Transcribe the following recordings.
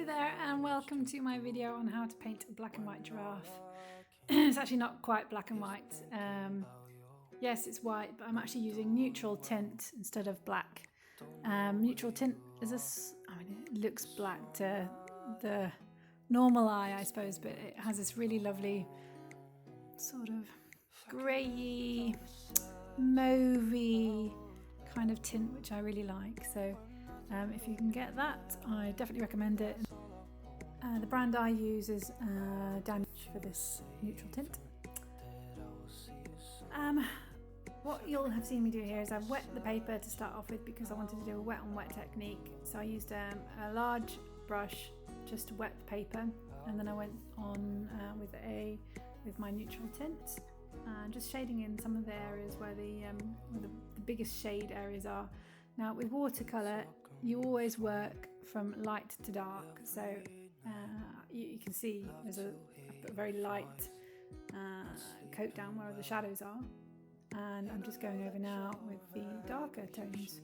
there and welcome to my video on how to paint a black and white giraffe. It's actually not quite black and white. Yes, it's white, but I'm actually using neutral tint instead of black. Neutral tint is it looks black to the normal eye, I suppose, but it has this really lovely sort of greyy, mauvey kind of tint, which I really like. So if you can get that, I definitely recommend it. The brand I use is Damage for this neutral tint. What you'll have seen me do here is I've wet the paper to start off with because I wanted to do a wet on wet technique. So I used a large brush just to wet the paper, and then I went on with my neutral tint, just shading in some of the areas where the biggest shade areas are. Now with watercolour, you always work from light to dark, so you can see there's a very light coat down where the shadows are, and I'm just going over now with the darker tones.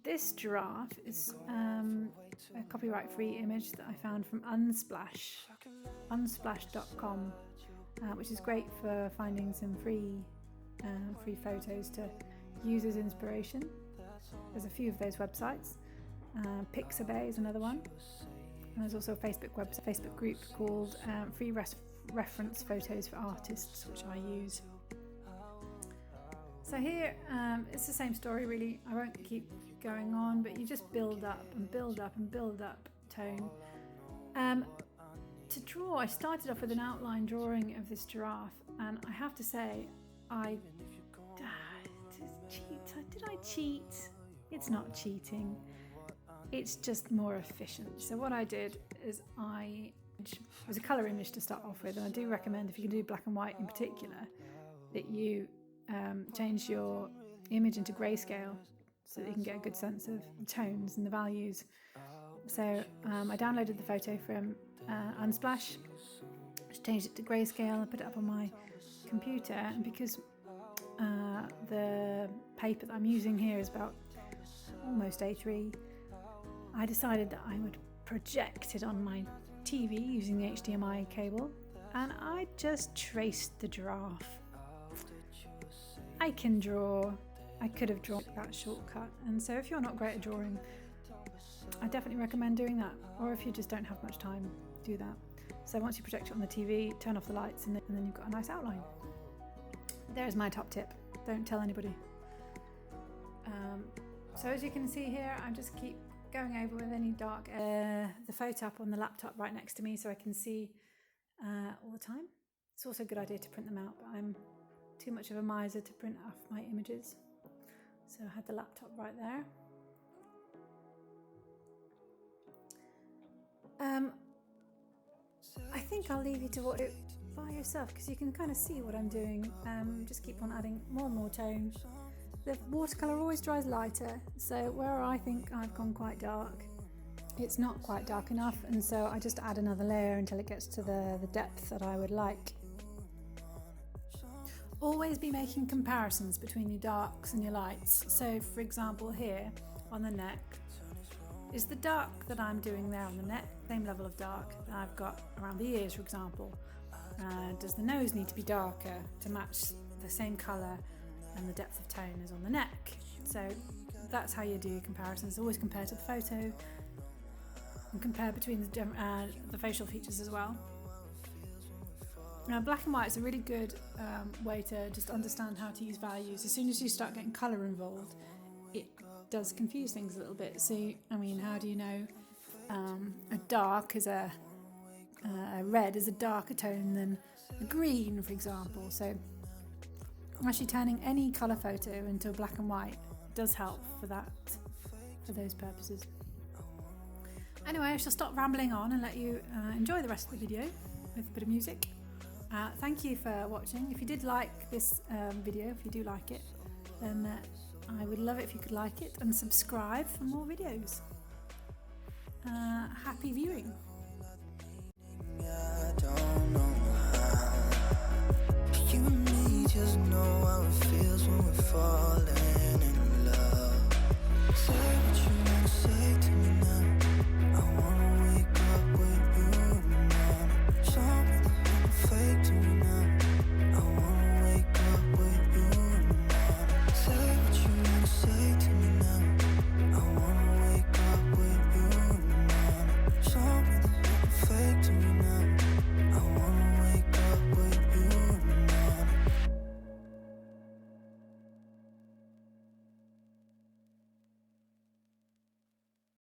This giraffe is a copyright-free image that I found from unsplash.com, which is great for finding some free photos to use as inspiration. There's a few of those websites. Pixabay is another one, and there's also a Facebook group called Free Reference Photos for Artists, which I use. So here it's the same story really. I won't keep going on, but you just build up and build up and build up tone. To draw, I started off with an outline drawing of this giraffe, and I have to say, did I cheat? It's not cheating, it's just more efficient. So what I did is it was a colour image to start off with, and I do recommend, if you can do black and white in particular, that you change your image into grayscale so that you can get a good sense of the tones and the values. So I downloaded the photo from Unsplash, changed it to grayscale, I put it up on my computer, and because the paper that I'm using here is about almost A3, I decided that I would project it on my TV using the HDMI cable, and I just traced the giraffe. I can draw. I could have drawn that shortcut, and so if you're not great at drawing, I definitely recommend doing that, or if you just don't have much time, do that. So once you project it on the TV, turn off the lights, and then you've got a nice outline. There's my top tip. Don't tell anybody. So as you can see here, I just keep going over with any dark the photo up on the laptop right next to me so I can see all the time. It's also a good idea to print them out, but I'm too much of a miser to print off my images. So I had the laptop right there. I think I'll leave you to watch it by yourself because you can kind of see what I'm doing. Just keep on adding more and more tone. The watercolour always dries lighter, so where I think I've gone quite dark, it's not quite dark enough, and so I just add another layer until it gets to the depth that I would like. Always be making comparisons between your darks and your lights. So for example here on the neck, is the dark that I'm doing there on the neck same level of dark that I've got around the ears, for example? Does the nose need to be darker to match the same colour and the depth of tone as on the neck? So that's how you do comparisons. Always compare to the photo and compare between the facial features as well. Now black and white is a really good way to just understand how to use values. As soon as you start getting colour involved, it does confuse things a little bit. So how do you know a dark is a red is a darker tone than a green, for example? So actually turning any colour photo into black and white does help for those purposes. Anyway, I shall stop rambling on and let you enjoy the rest of the video with a bit of music. Thank you for watching. If you did like this video, if you do like it, then I would love it if you could like it and subscribe for more videos. Happy viewing. I don't know how. You and me just know how it feels when we're falling in love. Say what you